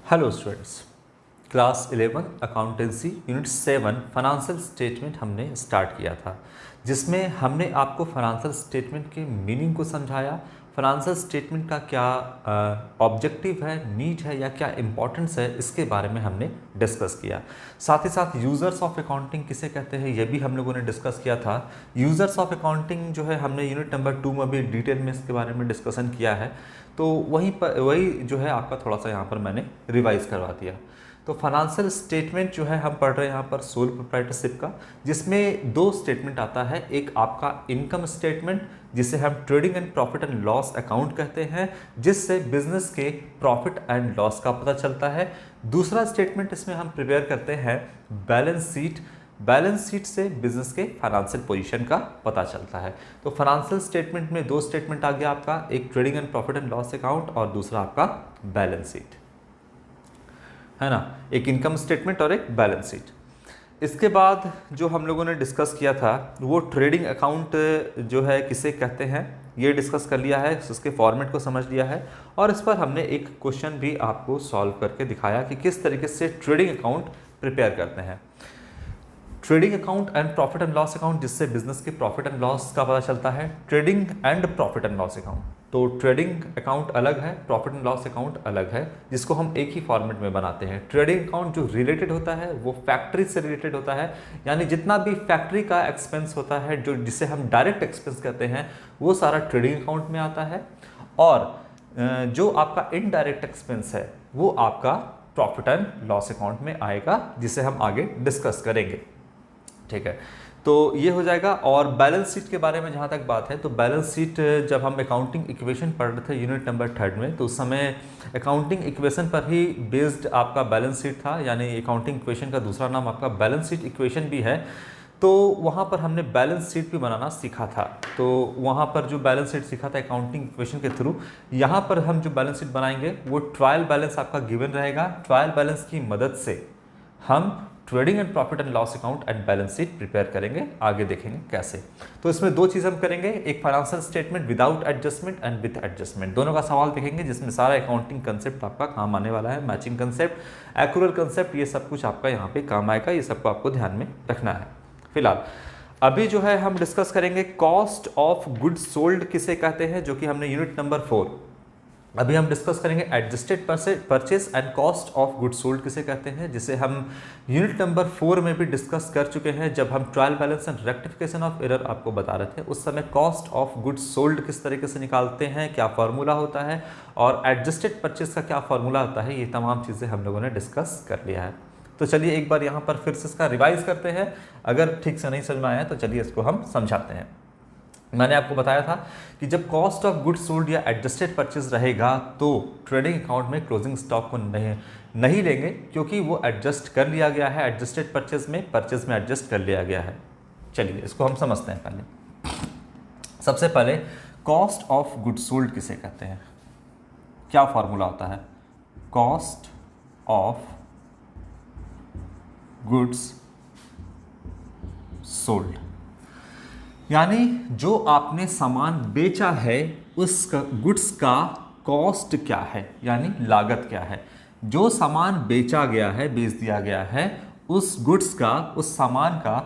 Hello students, class 11 accountancy unit 7 financial statement हमने start किया था, जिसमें हमने आपको फाइनेंशियल स्टेटमेंट के मीनिंग को समझाया। फाइनेंशियल स्टेटमेंट का क्या ऑब्जेक्टिव है, नीड है या क्या इंपॉर्टेंस है, इसके बारे में हमने डिस्कस किया। साथ ही साथ यूज़र्स ऑफ अकाउंटिंग किसे कहते हैं ये भी हम लोगों ने डिस्कस किया था। यूज़र्स ऑफ अकाउंटिंग जो है हमने यूनिट नंबर 2 में भी डिटेल में इसके बारे में डिस्कशन किया है, तो वही जो है आपका थोड़ा सा यहाँ पर मैंने रिवाइज करवा दिया। तो फाइनेंशियल स्टेटमेंट जो है हम पढ़ रहे हैं यहाँ पर सोल प्रोप्राइटरशिप का, जिसमें दो स्टेटमेंट आता है। एक आपका इनकम स्टेटमेंट जिसे हम trading and profit and loss account कहते हैं, जिससे बिजनेस के प्रॉफिट एंड लॉस का पता चलता है। दूसरा स्टेटमेंट इसमें हम प्रिपेयर करते हैं बैलेंस शीट। बैलेंस शीट से बिजनेस के फाइनेंशियल पोजीशन का पता चलता है। तो फाइनेंशियल स्टेटमेंट में दो स्टेटमेंट आ गया आपका, एक trading and profit and loss account और दूसरा आपका बैलेंस शीट, है ना। एक इनकम स्टेटमेंट और एक बैलेंस शीट। इसके बाद जो हम लोगों ने डिस्कस किया था वो ट्रेडिंग अकाउंट जो है किसे कहते हैं, ये डिस्कस कर लिया है, उसके फॉर्मेट को समझ लिया है, और इस पर हमने एक क्वेश्चन भी आपको सॉल्व करके दिखाया कि किस तरीके से ट्रेडिंग अकाउंट प्रिपेयर करते हैं। Trading account and profit and loss account, जिससे बिजनेस के प्रॉफिट एंड लॉस का पता चलता है। Trading and profit and loss account, तो ट्रेडिंग अकाउंट अलग है, प्रॉफिट एंड लॉस अकाउंट अलग है, जिसको हम एक ही फॉर्मेट में बनाते हैं। ट्रेडिंग अकाउंट जो रिलेटेड होता है वो फैक्ट्री से रिलेटेड होता है, यानी जितना भी फैक्ट्री का एक्सपेंस होता है, जो जिसे हम डायरेक्ट एक्सपेंस कहते हैं, वो सारा ट्रेडिंग अकाउंट में आता है। और जो आपका इनडायरेक्ट एक्सपेंस है वो आपका प्रॉफिट एंड लॉस अकाउंट में आएगा, जिसे हम आगे डिस्कस करेंगे। ठीक है, तो ये हो जाएगा। और बैलेंस शीट के बारे में जहाँ तक बात है, तो बैलेंस शीट जब हम अकाउंटिंग इक्वेशन पढ़ रहे थे यूनिट नंबर 3 में, तो उस समय अकाउंटिंग इक्वेशन पर ही बेस्ड आपका बैलेंस शीट था, यानी अकाउंटिंग इक्वेशन का दूसरा नाम आपका बैलेंस शीट इक्वेशन भी है। तो वहाँ पर हमने बैलेंस शीट भी बनाना सीखा था। तो वहाँ पर जो बैलेंस शीट सीखा था अकाउंटिंग इक्वेशन के थ्रू, यहाँ पर हम जो बैलेंस शीट बनाएंगे वो ट्रायल बैलेंस आपका गिवन रहेगा। ट्रायल बैलेंस की मदद से हम trading and profit and loss account and balance sheet prepare करेंगे, आगे देखेंगे कैसे। तो इसमें दो चीज़ हम करेंगे, एक financial statement without adjustment and with adjustment, दोनों का सवाल देखेंगे, जिसमें सारा अकाउंटिंग कंसेप्ट आपका काम आने वाला है। मैचिंग कंसेप्ट, एक्यूरेट कंसेप्ट, ये सब कुछ आपका यहाँ पे काम आएगा, ये सबको आपको ध्यान में रखना है। फिलहाल अभी जो है हम डिस्कस करेंगे कॉस्ट ऑफ गुड्स सोल्ड किसे कहते हैं, जो कि हमने यूनिट नंबर 4 अभी हम डिस्कस करेंगे। Adjusted purchase and cost of goods sold किसे कहते हैं, जिसे हम यूनिट नंबर 4 में भी डिस्कस कर चुके हैं, जब हम trial balance and rectification of error आपको बता रहे थे। उस समय कॉस्ट ऑफ गुड्स सोल्ड किस तरीके से निकालते हैं, क्या फार्मूला होता है, और एडजस्टेड परचेस का क्या फार्मूला होता है, ये तमाम चीज़ें हम लोगों ने डिस्कस कर लिया है। तो चलिए एक बार यहाँ पर फिर से इसका रिवाइज करते हैं। अगर ठीक से नहीं समझ में आया तो चलिए इसको हम समझाते हैं। मैंने आपको बताया था कि जब कॉस्ट ऑफ गुड्स सोल्ड या एडजस्टेड परचेज रहेगा तो ट्रेडिंग अकाउंट में क्लोजिंग स्टॉक को नहीं लेंगे, क्योंकि वो एडजस्ट कर लिया गया है। एडजस्टेड परचेज में एडजस्ट कर लिया गया है। चलिए इसको हम समझते हैं। पहले सबसे पहले कॉस्ट ऑफ गुड्स सोल्ड किसे कहते हैं, क्या फॉर्मूला होता है। कॉस्ट ऑफ गुड्स सोल्ड, यानी जो आपने सामान बेचा है उस गुड्स का कॉस्ट क्या है, यानी लागत क्या है। जो सामान बेचा गया है, बेच दिया गया है, उस गुड्स का, उस सामान का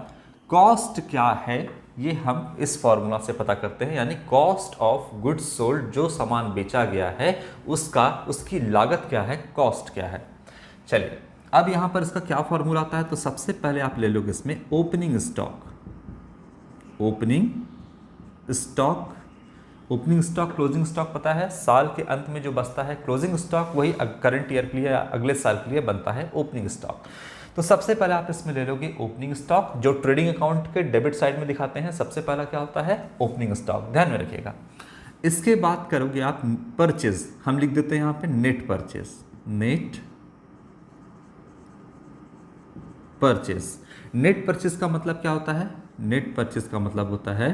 कॉस्ट क्या है, ये हम इस फॉर्मूला से पता करते हैं। यानी कॉस्ट ऑफ गुड्स सोल्ड, जो सामान बेचा गया है उसकी लागत क्या है, कॉस्ट क्या है। चलिए अब यहाँ पर इसका क्या फॉर्मूला आता है, तो सबसे पहले आप ले लोगे इसमें opening stock. Opening stock closing stock पता है, साल के अंत में जो बचता है क्लोजिंग स्टॉक, वही करंट ईयर के लिए या अगले साल के लिए बनता है ओपनिंग स्टॉक। तो सबसे पहले आप इसमें ले लोगे ओपनिंग स्टॉक, जो ट्रेडिंग अकाउंट के डेबिट साइड में दिखाते हैं। सबसे पहला क्या होता है, ओपनिंग स्टॉक, ध्यान में रखिएगा। इसके बाद करोगे आप परचेज, हम लिख देते हैं यहाँ पे नेट परचेज। नेट परचेज का मतलब क्या होता है, नेट परचेज का मतलब होता है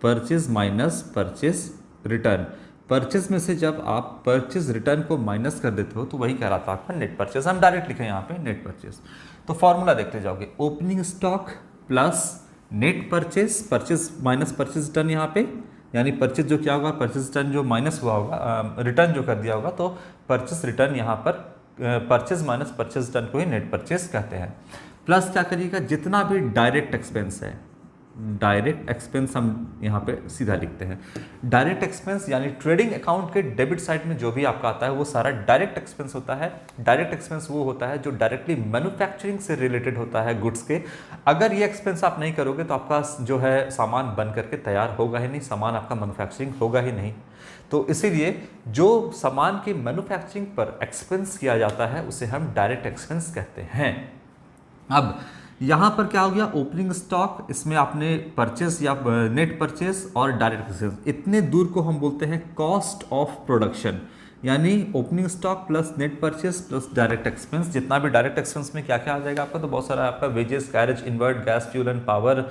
purchase minus purchase return. Purchase में से जब आप परचेज रिटर्न को माइनस कर देते हो तो वही कहलाता है आपका नेट परचेज। हम डायरेक्ट लिखें यहाँ पे नेट परचेज। तो फॉर्मूला देखते जाओगे, opening stock plus net purchase, purchase minus purchase return यहाँ पे, यानी परचेज जो क्या होगा, परचेज रिटर्न जो माइनस हुआ होगा, रिटर्न जो कर दिया होगा, तो परचेज रिटर्न यहाँ पर परचेज माइनस परचेज रिटर्न को ही नेट परचेज कहते हैं। प्लस क्या करिएगा, जितना भी डायरेक्ट एक्सपेंस है, डायरेक्ट एक्सपेंस हम यहाँ पे सीधा लिखते हैं। डायरेक्ट एक्सपेंस यानी ट्रेडिंग अकाउंट के डेबिट साइड में जो भी आपका आता है वो सारा डायरेक्ट एक्सपेंस होता है। डायरेक्ट एक्सपेंस वो होता है जो डायरेक्टली मैन्युफैक्चरिंग से रिलेटेड होता है गुड्स के। अगर ये एक्सपेंस आप नहीं करोगे तो आपका जो है सामान बन करके तैयार होगा ही नहीं, सामान आपका मैन्युफैक्चरिंग होगा ही नहीं। तो इसीलिए जो सामान की मैन्युफैक्चरिंग पर एक्सपेंस किया जाता है उसे हम डायरेक्ट एक्सपेंस कहते हैं। अब यहाँ पर क्या हो गया, ओपनिंग स्टॉक, इसमें आपने परचेस या नेट परचेस और डायरेक्ट एक्सपेंस, इतने दूर को हम बोलते हैं कॉस्ट ऑफ प्रोडक्शन। यानी opening stock plus net purchase plus direct expense, जितना भी डायरेक्ट एक्सपेंस में क्या क्या आ जाएगा आपका, तो बहुत सारा आपका wages, carriage inward, gas fuel and power,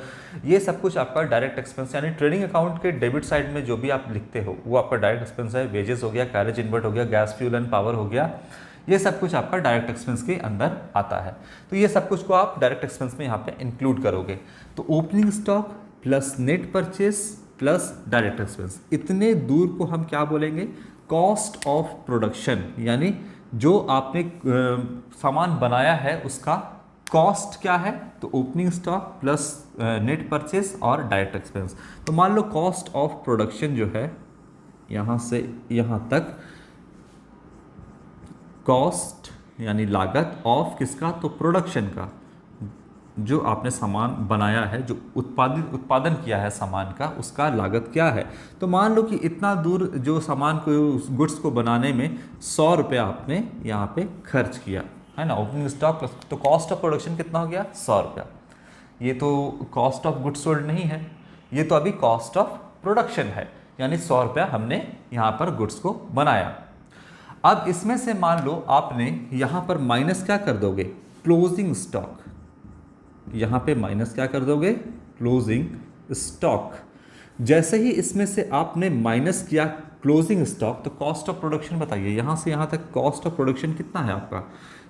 ये सब कुछ आपका डायरेक्ट एक्सपेंस। यानी ट्रेडिंग अकाउंट के डेबिट साइड में जो भी आप लिखते हो वो आपका डायरेक्ट एक्सपेंस है। वेजेस हो गया, कैरेज इनवर्ट हो गया, गैस फ्यूल एंड पावर हो गया, ये सब कुछ आपका डायरेक्ट एक्सपेंस के अंदर आता है। तो ये सब कुछ को आप डायरेक्ट एक्सपेंस में यहाँ पे इंक्लूड करोगे। तो opening stock plus net purchase plus direct expense, इतने दूर को हम क्या बोलेंगे, कॉस्ट ऑफ प्रोडक्शन। यानी जो आपने सामान बनाया है उसका कॉस्ट क्या है, तो opening stock plus net purchase और डायरेक्ट एक्सपेंस। तो मान लो कॉस्ट ऑफ प्रोडक्शन जो है यहाँ से यहाँ तक, कॉस्ट यानी लागत ऑफ किसका, तो प्रोडक्शन का, जो आपने सामान बनाया है, जो उत्पादन किया है सामान का, उसका लागत क्या है। तो मान लो कि इतना दूर जो सामान को, गुड्स को बनाने में 100 रुपया आपने यहाँ पे खर्च किया है ना, ओपनिंग स्टॉक प्लस, तो कॉस्ट ऑफ प्रोडक्शन कितना हो गया, 100 रुपया। ये तो कॉस्ट ऑफ गुड्स सोल्ड नहीं है, ये तो अभी कॉस्ट ऑफ प्रोडक्शन है, यानी 100 रुपया हमने यहाँ पर गुड्स को बनाया। अब इसमें से मान लो आपने यहां पर माइनस क्या कर दोगे, क्लोजिंग स्टॉक, यहां पे माइनस क्या कर दोगे, क्लोजिंग स्टॉक। जैसे ही इसमें से आपने माइनस किया क्लोजिंग स्टॉक, तो कॉस्ट ऑफ प्रोडक्शन बताइए, यहां से यहां तक कॉस्ट ऑफ प्रोडक्शन कितना है आपका,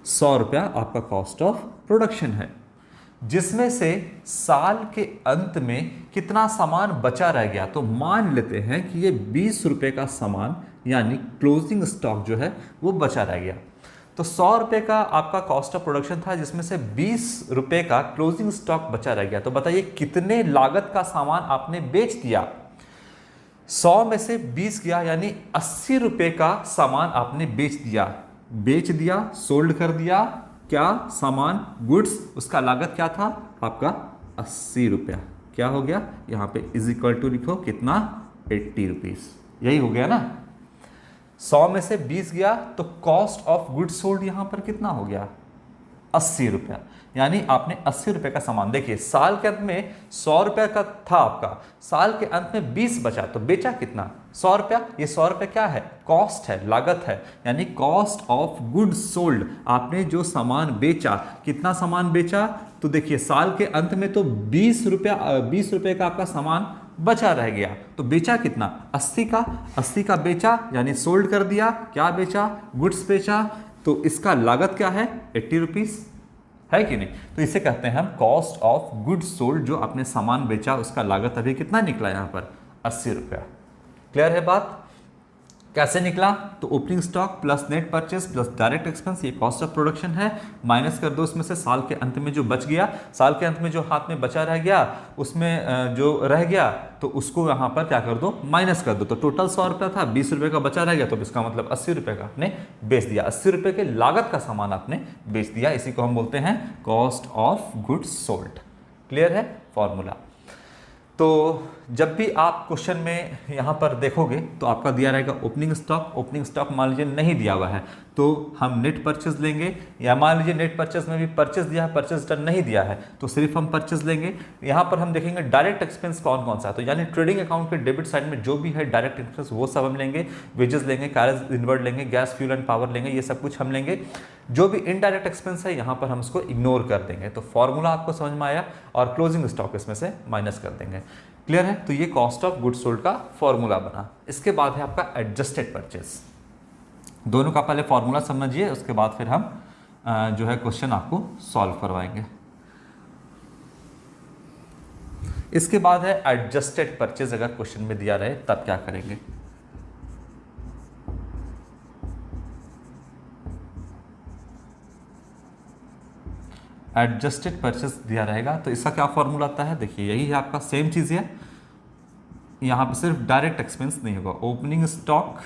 100 रुपया आपका कॉस्ट ऑफ प्रोडक्शन है। जिसमें से साल के अंत में कितना सामान बचा रह गया, तो मान लेते हैं कि ये 20 रुपये का सामान यानी क्लोजिंग स्टॉक जो है वो बचा रह गया। तो 100 रुपये का आपका कॉस्ट ऑफ प्रोडक्शन था, जिसमें से 20 रुपये का क्लोजिंग स्टॉक बचा रह गया। तो बताइए कितने लागत का सामान आपने बेच दिया, 100 में से 20 गया, यानी 80 रुपये का सामान आपने बेच दिया, सोल्ड कर दिया, क्या सामान, गुड्स, उसका लागत क्या था आपका 80 रुपया। क्या हो गया, यहाँ पे इज इक्वल टू लिखो कितना, 80 रुपीज, यही हो गया ना। 100 में से 20 गया तो कॉस्ट ऑफ गुड्स सोल्ड यहां पर कितना हो गया, 80 रुपया। यानी आपने 80 रुपये का सामान, देखिए साल के अंत में 100 रुपये का था आपका, साल के अंत में 20 बचा, तो बेचा कितना, 100 रुपया। ये 100 रुपये क्या है, कॉस्ट है, लागत है, यानी कॉस्ट ऑफ गुड्स सोल्ड। आपने जो सामान बेचा, कितना सामान बेचा, तो देखिए साल के अंत में तो 20 रुपये का आपका सामान बचा रह गया, तो बेचा कितना, 80 का बेचा, यानी सोल्ड कर दिया, क्या बेचा, गुड्स बेचा, तो इसका लागत क्या है, 80 रुपीज, है कि नहीं। तो इसे कहते हैं हम कॉस्ट ऑफ गुड्स सोल्ड, जो आपने सामान बेचा उसका लागत अभी कितना निकला यहां पर, 80 रुपया। क्लियर है बात, कैसे निकला, तो opening stock plus net purchase plus direct expense, ये कॉस्ट ऑफ प्रोडक्शन है, माइनस कर दो इसमें से साल के अंत में जो बच गया, साल के अंत में जो हाथ में बचा रह गया, उसमें जो रह गया तो उसको यहाँ पर क्या कर दो, माइनस कर दो। तो टोटल 100 रुपया था, 20 रुपये का बचा रह गया, तो इसका मतलब 80 रुपये का आपने बेच दिया, 80 रुपये के लागत का सामान आपने बेच दिया। इसी को हम बोलते हैं cost of goods sold. Clear है फॉर्मूला। तो जब भी आप क्वेश्चन में यहाँ पर देखोगे तो आपका दिया रहेगा ओपनिंग स्टॉक मान लीजिए नहीं दिया हुआ है तो हम नेट परचेज लेंगे, या मान लीजिए नेट परचेज में भी परचेज दिया है, परचेज रिटर्न नहीं दिया है तो सिर्फ हम परचेज लेंगे। यहाँ पर हम देखेंगे डायरेक्ट एक्सपेंस कौन कौन सा है, तो यानी ट्रेडिंग अकाउंट के डेबिट साइड में जो भी है डायरेक्ट एक्सपेंस वो सब हम लेंगे, वेजेस लेंगे, कैरेज इनवर्ट लेंगे, गैस फ्यूल एंड पावर लेंगे, ये सब कुछ हम लेंगे। जो भी इनडायरेक्ट एक्सपेंस है यहाँ पर हम इसको इग्नोर कर देंगे। तो फॉर्मूला आपको समझ में आया, और क्लोजिंग स्टॉक इसमें से माइनस कर देंगे। क्लियर है, तो ये कॉस्ट ऑफ गुड्स सोल्ड का फॉर्मूला बना। इसके बाद है आपका एडजस्टेड परचेज। दोनों का पहले फॉर्मूला समझिए, उसके बाद फिर हम जो है क्वेश्चन आपको सॉल्व करवाएंगे। इसके बाद है एडजस्टेड परचेज, अगर क्वेश्चन में दिया रहे तब क्या करेंगे। एडजस्टेड परचेज दिया रहेगा तो इसका क्या फॉर्मूला आता है, देखिए यही है आपका, सेम चीज़ है, यहाँ पे सिर्फ डायरेक्ट एक्सपेंस नहीं होगा, ओपनिंग स्टॉक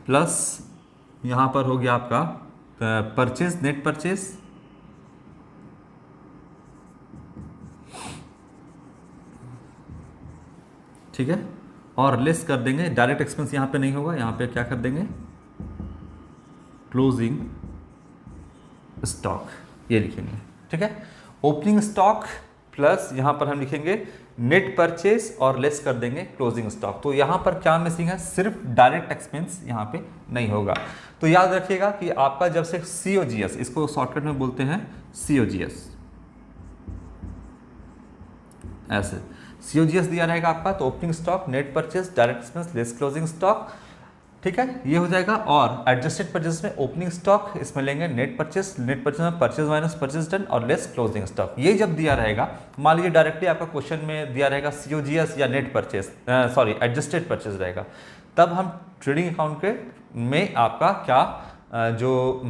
प्लस यहाँ पर हो गया आपका परचेज, नेट परचेज, ठीक है, और लेस कर देंगे, डायरेक्ट एक्सपेंस यहाँ पे नहीं होगा, यहाँ पे क्या कर देंगे, क्लोजिंग स्टॉक, ये लिखेंगे, ठीक है। ओपनिंग स्टॉक प्लस यहाँ पर हम लिखेंगे नेट परचेज और लेस कर देंगे क्लोजिंग स्टॉक। तो यहाँ पर क्या मिसिंग है, सिर्फ डायरेक्ट एक्सपेंस यहाँ पे नहीं होगा। तो याद रखिएगा कि आपका जब से COGS, इसको शॉर्टकट में बोलते हैं COGS, ऐसे COGS दिया रहेगा आपका, तो opening stock, net purchase, direct expense, less closing stock, ठीक है, ये हो जाएगा। और एडजस्टेड परचेज में ओपनिंग स्टॉक, इसमें लेंगे नेट परचेज, नेट परचेज में परचेज माइनस परचेज डन और लेस क्लोजिंग स्टॉक। ये जब दिया रहेगा, मान लीजिए डायरेक्टली आपका क्वेश्चन में दिया रहेगा COGS या net purchase, sorry adjusted purchase रहेगा, तब हम ट्रेडिंग अकाउंट के में आपका क्या जो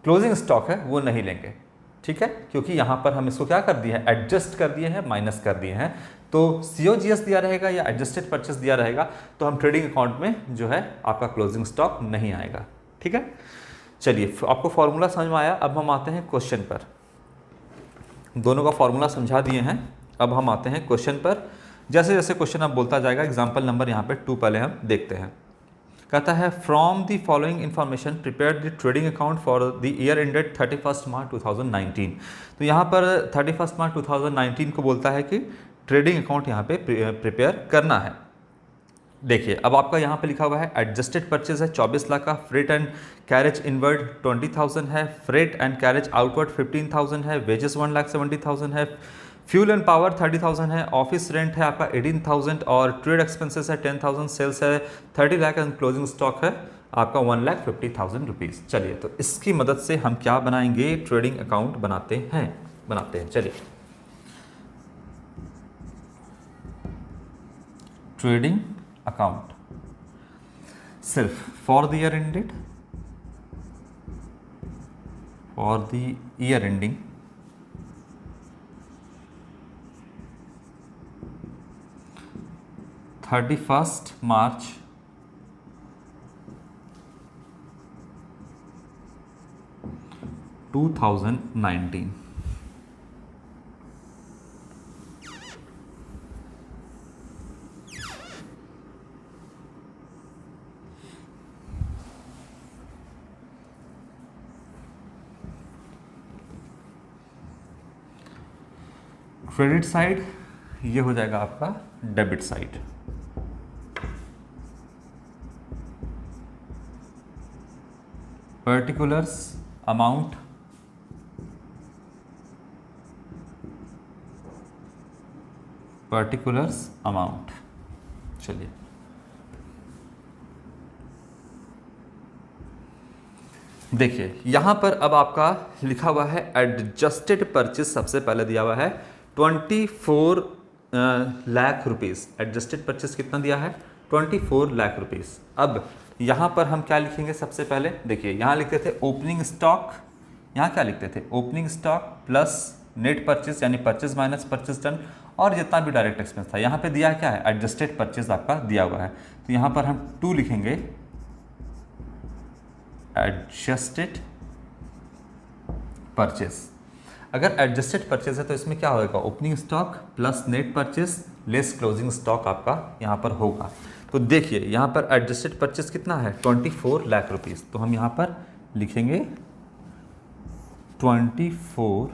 क्लोजिंग स्टॉक है वो नहीं लेंगे, ठीक है, क्योंकि यहाँ पर हम इसको क्या कर दिए हैं, एडजस्ट कर दिए हैं, माइनस कर दिए हैं। तो COGS दिया रहेगा या एडजस्टेड परचेस दिया रहेगा तो हम ट्रेडिंग अकाउंट में जो है आपका क्लोजिंग स्टॉक नहीं आएगा, ठीक है। चलिए, आपको फॉर्मूला समझ में आया। अब हम आते हैं क्वेश्चन पर, दोनों का फॉर्मूला समझा दिए हैं, अब हम आते हैं क्वेश्चन पर। जैसे जैसे क्वेश्चन अब बोलता जाएगा, एग्जाम्पल नंबर यहाँ पे 2 पहले हम देखते हैं। कहता है from the following information prepare the trading account for the year ended 31 मार्च 2019। तो यहाँ पर 31 मार्च 2019 को बोलता है कि ट्रेडिंग अकाउंट यहाँ पे प्रिपेयर करना है। देखिए, अब आपका यहाँ पे लिखा हुआ है एडजस्टेड परचेज है 24 लाख का, फ्रेट एंड कैरेज इनवर्ड 20,000 है, फ्रेट एंड कैरेज आउटवर्ड 15,000 है, वेजेस 1,70,000 है, फ्यूल एंड पावर 30,000 है, ऑफिस रेंट है आपका 18,000 और ट्रेड एक्सपेंसेस है 10,000, सेल्स है 30 लाख एंड क्लोजिंग स्टॉक है आपका 1,50,000 रुपीज़। चलिए, तो इसकी मदद से हम क्या बनाएंगे, ट्रेडिंग अकाउंट बनाते हैं। चलिए, ट्रेडिंग अकाउंट सिर्फ for the year ended, for the year ending 31 March 2019। Credit side ये हो जाएगा आपका डेबिट साइड। पर्टिकुलर्स अमाउंट चलिए, देखिए यहां पर अब आपका लिखा हुआ है एडजस्टेड परचेज, सबसे पहले दिया हुआ है 24 लाख रुपीज़। एडजस्टेड परचेज कितना दिया है, 24 लाख रुपीज़। अब यहाँ पर हम क्या लिखेंगे, सबसे पहले देखिए यहाँ लिखते थे ओपनिंग स्टॉक, यहाँ क्या लिखते थे, opening stock plus net purchase यानी परचेज माइनस परचेज डन और जितना भी डायरेक्ट एक्सपेंस था। यहाँ पे दिया क्या है, एडजस्टेड परचेज आपका दिया हुआ है, तो यहाँ पर हम 2 लिखेंगे, एडजस्टेड परचेज। अगर एडजस्टेड परचेज है तो इसमें क्या होगा, opening stock plus net purchase less closing stock आपका यहाँ पर होगा। तो देखिए यहाँ पर एडजस्टेड परचेज कितना है, 24 लाख रुपीज़, तो हम यहाँ पर लिखेंगे 24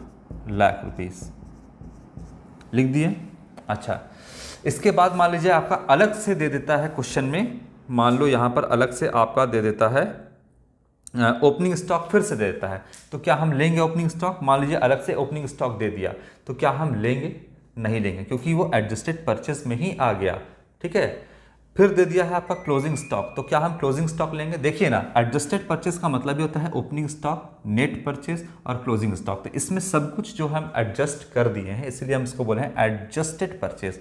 लाख रुपीज़, लिख दिए। अच्छा, इसके बाद मान लीजिए आपका अलग से दे देता है क्वेश्चन में, मान लो यहाँ पर अलग से आपका दे देता है ओपनिंग स्टॉक, फिर से दे देता है, तो क्या हम लेंगे ओपनिंग स्टॉक? मान लीजिए अलग से ओपनिंग स्टॉक दे दिया तो क्या हम लेंगे? नहीं लेंगे, क्योंकि वो एडजस्टेड परचेज में ही आ गया, ठीक है। फिर दे दिया है आपका क्लोजिंग स्टॉक। तो क्या हम क्लोजिंग स्टॉक लेंगे? देखिए ना, एडजस्टेड परचेज का मतलब ही होता है ओपनिंग स्टॉक, नेट परचेज और क्लोजिंग स्टॉक। तो इसमें सब कुछ जो हम एडजस्ट कर दिए हैं, इसलिए हम इसको बोले हैं एडजस्टेड परचेज।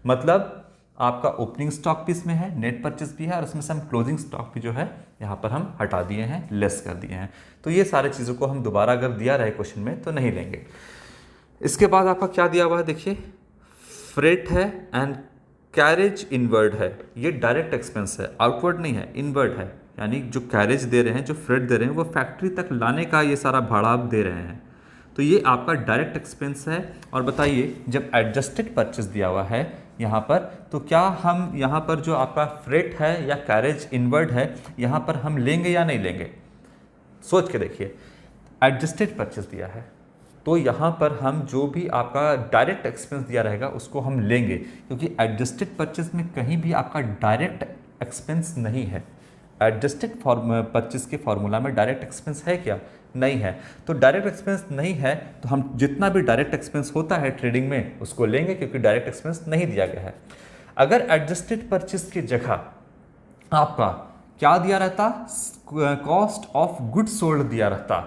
मतलब आपका ओपनिंग स्टॉक भी इसमें है, नेट परचेज भी है, और उसमें से हम क्लोजिंग स्टॉक भी जो है यहाँ पर हम हटा दिए हैं, लेस कर दिए हैं। तो ये सारे चीज़ों को हम दोबारा अगर दिया रहे क्वेश्चन में तो नहीं लेंगे। इसके बाद आपका क्या दिया हुआ है? देखिए, फ्रेट है एंड कैरेज इनवर्ड है। ये डायरेक्ट एक्सपेंस है, आउटवर्ड नहीं है, इनवर्ड है। यानी जो कैरेज दे रहे हैं, जो फ्रेट दे रहे हैं, वो फैक्ट्री तक लाने का ये सारा भाड़ा आप दे रहे हैं। तो ये आपका डायरेक्ट एक्सपेंस है। और बताइए, जब एडजस्टेड परचेज दिया हुआ है यहाँ पर, तो क्या हम यहाँ पर जो आपका फ्रेट है या कैरेज इनवर्ड है, यहाँ पर हम लेंगे या नहीं लेंगे? सोच के देखिए, एडजस्टेड परचेज दिया है तो यहाँ पर हम जो भी आपका डायरेक्ट एक्सपेंस दिया रहेगा उसको हम लेंगे, क्योंकि एडजस्टेड परचेज में कहीं भी आपका डायरेक्ट एक्सपेंस नहीं है। एडजस्टेड परचेज के फॉर्मूला में डायरेक्ट एक्सपेंस है क्या? नहीं है। तो डायरेक्ट एक्सपेंस नहीं है तो हम जितना भी डायरेक्ट एक्सपेंस होता है ट्रेडिंग में उसको लेंगे, क्योंकि डायरेक्ट एक्सपेंस नहीं दिया गया है। अगर एडजस्टेड परचेज की जगह आपका क्या दिया रहता? कॉस्ट ऑफ गुड्स सोल्ड दिया रहता,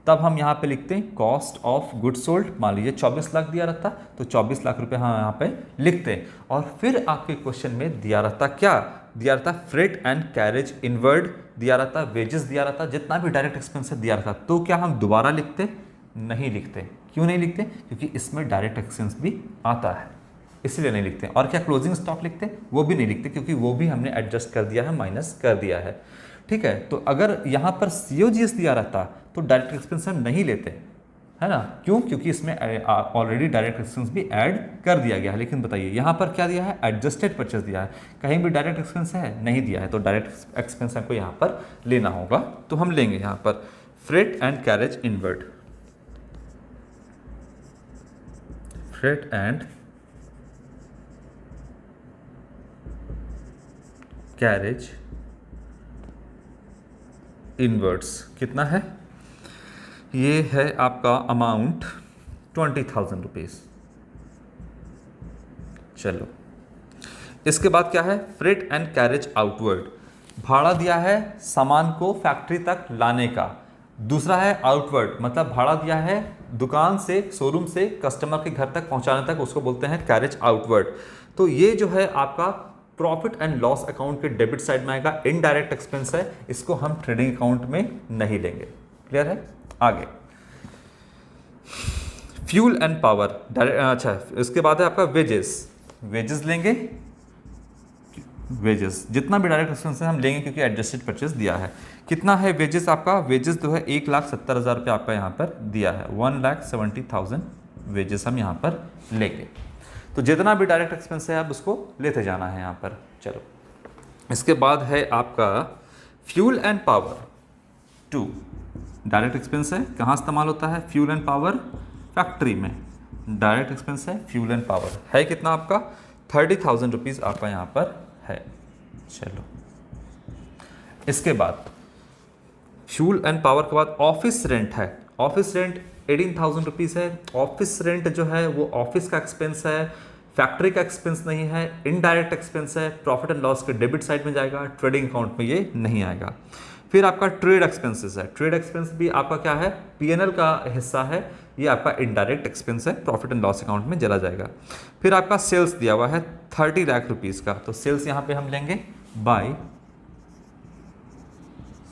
तब हम यहाँ पे लिखते हैं कॉस्ट ऑफ गुड्स सोल्ड। मान लीजिए 24 लाख दिया रहता तो 24 लाख रुपए हम यहाँ पे लिखते हैं। और फिर आपके क्वेश्चन में दिया रहता क्या? दिया रहता फ्रेट एंड कैरेज इनवर्ड, दिया रहता वेजेस, दिया रहता जितना भी डायरेक्ट एक्सपेंस दिया रहता। तो क्या हम दोबारा लिखते? नहीं लिखते। क्यों नहीं लिखते? क्योंकि इसमें डायरेक्ट एक्सपेंस भी आता है, इसलिए नहीं लिखते। और क्या क्लोजिंग स्टॉक लिखते? वो भी नहीं लिखते, क्योंकि वो भी हमने एडजस्ट कर दिया है, माइनस कर दिया है। ठीक है, तो अगर यहाँ पर COGS दिया रहता तो डायरेक्ट एक्सपेंस हम नहीं लेते, है ना? क्यों? क्योंकि इसमें ऑलरेडी डायरेक्ट एक्सपेंस भी ऐड कर दिया गया है। लेकिन बताइए, यहाँ पर क्या दिया है? एडजस्टेड परचेज दिया है। कहीं भी डायरेक्ट एक्सपेंस है? नहीं दिया है। तो डायरेक्ट एक्सपेंस हमको यहाँ पर लेना होगा, तो हम लेंगे यहाँ पर freight and carriage inward. Freight and carriage inwards कितना है? ये है आपका अमाउंट 20,000 रुपीज़। चलो, इसके बाद क्या है? Freight and carriage outward. भाड़ा दिया है सामान को फैक्ट्री तक लाने का। दूसरा है आउटवर्ड, मतलब भाड़ा दिया है दुकान से, शोरूम से कस्टमर के घर तक पहुंचाने तक, उसको बोलते हैं कैरेज आउटवर्ड। तो ये जो है आपका प्रॉफिट एंड लॉस अकाउंट के डेबिट साइड में आएगा, इनडायरेक्ट एक्सपेंस है, इसको हम ट्रेडिंग अकाउंट में नहीं लेंगे। क्लियर है? आगे फ्यूल एंड पावर, अच्छा, इसके बाद है आपका वेजेस। वेजेस लेंगे, वेजेस जितना भी डायरेक्ट एक्सपेंस है हम लेंगे, क्योंकि एडजस्टेड परचेज दिया है। कितना है वेजेस आपका? वेजेस जो है 1,70,000 रुपये आपका यहाँ पर दिया है। 1,70,000 वेजेस हम यहाँ पर लेंगे। तो जितना भी डायरेक्ट एक्सपेंस है आप उसको लेते जाना है यहाँ पर। चलो, इसके बाद है आपका fuel and power 2। Direct expense है, कहाँ इस्तेमाल होता है? फ्यूल एंड पावर, फैक्ट्री में। डायरेक्ट एक्सपेंस है फ्यूल एंड पावर, है कितना आपका? 30,000 रुपीज़ आपका यहाँ पर है। चलो, इसके बाद फ्यूल एंड पावर के बाद ऑफिस रेंट है। ऑफिस रेंट 18,000 रुपीज़ है। ऑफिस रेंट जो है वो ऑफिस का एक्सपेंस है, फैक्ट्री का एक्सपेंस नहीं है, इनडायरेक्ट एक्सपेंस है, प्रॉफिट एंड लॉस के डेबिट साइड में जाएगा, ट्रेडिंग अकाउंट में ये नहीं आएगा। फिर आपका ट्रेड एक्सपेंसेस है। ट्रेड एक्सपेंस भी आपका क्या है? P&L का हिस्सा है, ये आपका इनडायरेक्ट एक्सपेंस है, प्रॉफिट एंड लॉस अकाउंट में चला जाएगा। फिर आपका सेल्स दिया हुआ है 30 लाख रुपीज़ का, तो सेल्स यहाँ पे हम लेंगे बाय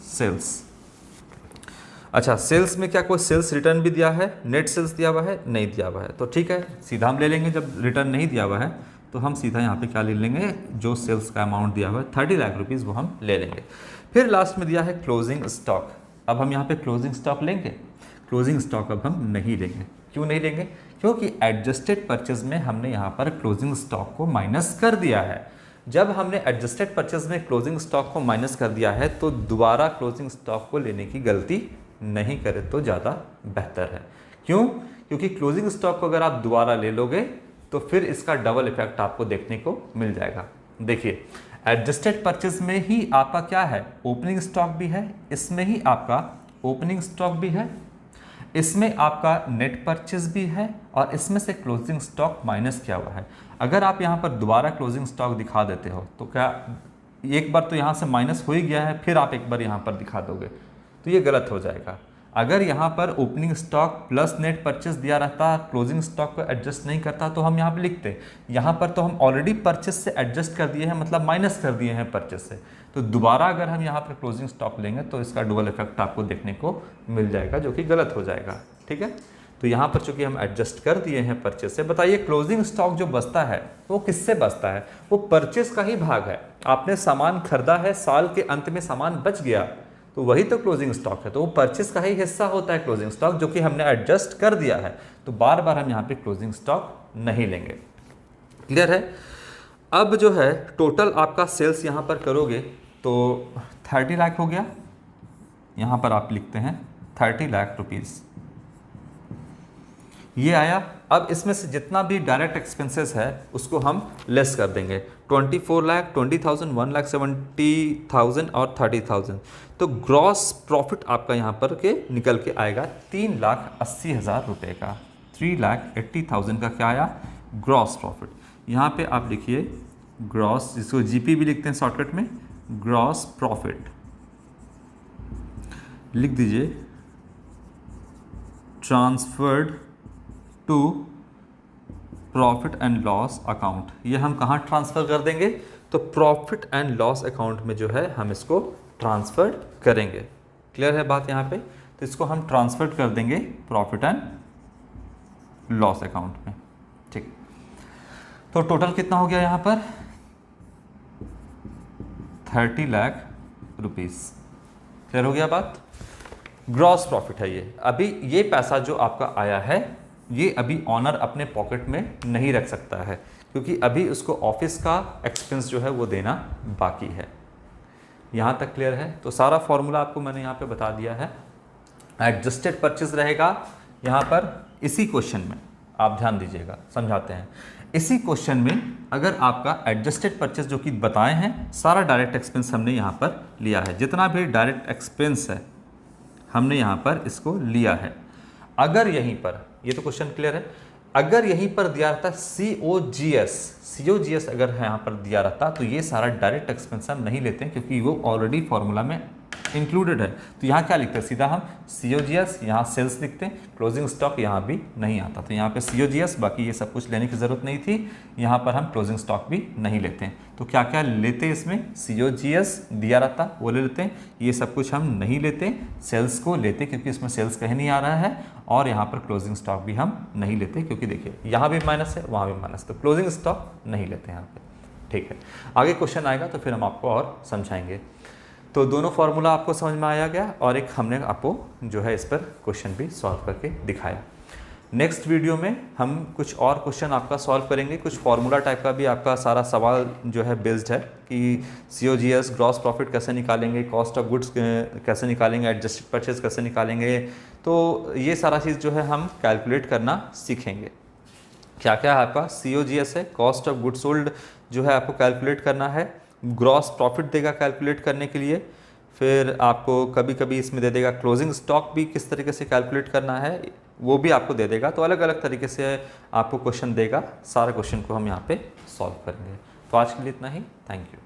सेल्स। अच्छा, सेल्स में क्या कोई सेल्स रिटर्न भी दिया है? नेट सेल्स दिया हुआ है? नहीं दिया हुआ है। तो ठीक है, सीधा हम ले लेंगे। जब रिटर्न नहीं दिया हुआ है तो हम सीधा यहाँ पे क्या ले लेंगे? जो सेल्स का अमाउंट दिया हुआ है 30 लाख रुपीज़, वो हम ले लेंगे। फिर लास्ट में दिया है क्लोजिंग स्टॉक। अब हम यहाँ पे क्लोजिंग स्टॉक लेंगे? क्लोजिंग स्टॉक अब हम नहीं लेंगे। क्यों नहीं लेंगे? क्योंकि एडजस्टेड परचेज में हमने यहाँ पर क्लोजिंग स्टॉक को माइनस कर दिया है। जब हमने एडजस्टेड परचेज में क्लोजिंग स्टॉक को माइनस कर दिया है तो दोबारा क्लोजिंग स्टॉक को लेने की गलती नहीं करें तो ज़्यादा बेहतर है। क्यों? क्योंकि क्लोजिंग स्टॉक को अगर आप दोबारा ले लोगे तो फिर इसका डबल इफेक्ट आपको देखने को मिल जाएगा। देखिए, एडजस्टेड परचेज में ही आपका क्या है? ओपनिंग स्टॉक भी है, इसमें ही आपका ओपनिंग स्टॉक भी है, इसमें आपका नेट परचेज भी है और इसमें से क्लोजिंग स्टॉक माइनस किया हुआ है। अगर आप यहाँ पर दोबारा क्लोजिंग स्टॉक दिखा देते हो तो क्या एक बार तो यहाँ से माइनस हो ही गया है, फिर आप एक बार यहाँ पर दिखा दोगे तो ये गलत हो जाएगा। अगर यहाँ पर opening stock plus net purchase दिया रहता, क्लोजिंग स्टॉक को एडजस्ट नहीं करता तो हम यहाँ पे लिखते। यहाँ पर तो हम ऑलरेडी परचेस से एडजस्ट कर दिए हैं, मतलब माइनस कर दिए हैं परचेस से, तो दोबारा अगर हम यहाँ पर क्लोजिंग स्टॉक लेंगे तो इसका डुअल इफेक्ट आपको देखने को मिल जाएगा, जो कि गलत हो जाएगा। ठीक है, तो यहाँ पर चूंकि हम एडजस्ट कर दिए हैं परचेस से। बताइए क्लोजिंग स्टॉक जो बचता है वो किससे बचता है? वो परचेस का ही भाग है। आपने सामान खरीदा है, साल के अंत में सामान बच गया तो वही तो क्लोजिंग स्टॉक है, तो वो परचेस का ही हिस्सा होता है क्लोजिंग स्टॉक, जो कि हमने एडजस्ट कर दिया है। तो बार बार हम यहाँ पे क्लोजिंग स्टॉक नहीं लेंगे। क्लियर है? अब जो है टोटल आपका सेल्स यहाँ पर करोगे तो 30 लाख हो गया। यहाँ पर आप लिखते हैं 30 लाख रुपीज़, ये आया। अब इसमें से जितना भी डायरेक्ट एक्सपेंसेस है उसको हम लेस कर देंगे। 24 लाख, 20,000, 1,70,000 और 30,000। तो ग्रॉस प्रॉफिट आपका यहाँ पर के निकल के आएगा 3,80,000 रुपये का। 3,80,000 का क्या आया? Gross profit. यहाँ पे आप लिखिए ग्रॉस, जिसको जीपी भी लिखते हैं शॉर्टकट में, ग्रॉस प्रॉफिट लिख दीजिए। Transferred to profit and loss account, ये हम कहाँ ट्रांसफ़र कर देंगे? तो प्रॉफिट एंड लॉस अकाउंट में जो है हम इसको ट्रांसफ़र करेंगे। क्लियर है बात यहाँ पे? तो इसको हम ट्रांसफ़र कर देंगे प्रॉफिट एंड लॉस अकाउंट में। ठीक, तो टोटल कितना हो गया यहाँ पर? 30 लाख रुपीज़। क्लियर हो गया बात? ग्रॉस प्रॉफिट है ये। अभी ये पैसा जो आपका आया है ये अभी ऑनर अपने पॉकेट में नहीं रख सकता है, क्योंकि अभी उसको ऑफिस का एक्सपेंस जो है वो देना बाकी है। यहाँ तक क्लियर है? तो सारा फॉर्मूला आपको मैंने यहाँ पे बता दिया है। एडजस्टेड परचेज रहेगा यहाँ पर इसी क्वेश्चन में, आप ध्यान दीजिएगा, समझाते हैं। इसी क्वेश्चन में अगर आपका एडजस्टेड परचेज जो कि बताए हैं, सारा डायरेक्ट एक्सपेंस हमने यहाँ पर लिया है। जितना भी डायरेक्ट एक्सपेंस है हमने यहाँ पर इसको लिया है। अगर यहीं पर, ये तो क्वेश्चन क्लियर है, अगर यहीं पर दिया रहता COGS अगर यहाँ पर दिया रहता तो ये सारा डायरेक्ट एक्सपेंस हम नहीं लेते हैं, क्योंकि वो ऑलरेडी फॉर्मूला में इंक्लूडेड है। तो यहाँ क्या लिखते हैं? सीधा हम COGS, यहाँ सेल्स लिखते हैं, क्लोजिंग स्टॉक यहाँ भी नहीं आता। तो यहाँ पे COGS, बाकी ये सब कुछ लेने की ज़रूरत नहीं थी। यहाँ पर हम क्लोजिंग स्टॉक भी नहीं लेते हैं। तो क्या क्या लेते हैं इसमें? COGS दिया रहता वो ले लेते हैं, ये सब कुछ हम नहीं लेते। सेल्स को लेते क्योंकि इसमें सेल्स कहीं नहीं आ रहा है, और यहाँ पर क्लोजिंग स्टॉक भी हम नहीं लेते, क्योंकि देखिए यहाँ भी माइनस है, वहाँ भी माइनस, तो क्लोजिंग स्टॉक नहीं लेते यहाँ पे। ठीक है, आगे क्वेश्चन आएगा तो फिर हम आपको और समझाएंगे। तो दोनों फार्मूला आपको समझ में आया गया, और एक हमने आपको जो है इस पर क्वेश्चन भी सॉल्व करके दिखाया। नेक्स्ट वीडियो में हम कुछ और क्वेश्चन आपका सॉल्व करेंगे। कुछ फार्मूला टाइप का भी आपका सारा सवाल जो है बेस्ड है कि COGS, ग्रॉस प्रॉफिट कैसे निकालेंगे, कॉस्ट ऑफ गुड्स कैसे निकालेंगे, एडजस्टेड परचेज कैसे निकालेंगे। तो ये सारा चीज़ जो है हम कैलकुलेट करना सीखेंगे। क्या क्या है आपका? COGS है, कॉस्ट ऑफ गुड्स सोल्ड जो है आपको कैलकुलेट करना है, ग्रॉस प्रॉफिट देगा कैलकुलेट करने के लिए, फिर आपको कभी कभी इसमें दे देगा क्लोजिंग स्टॉक भी किस तरीके से कैलकुलेट करना है, वो भी आपको दे देगा। तो अलग अलग तरीके से आपको क्वेश्चन देगा, सारे क्वेश्चन को हम यहाँ पे सॉल्व करेंगे। तो आज के लिए इतना ही, थैंक यू।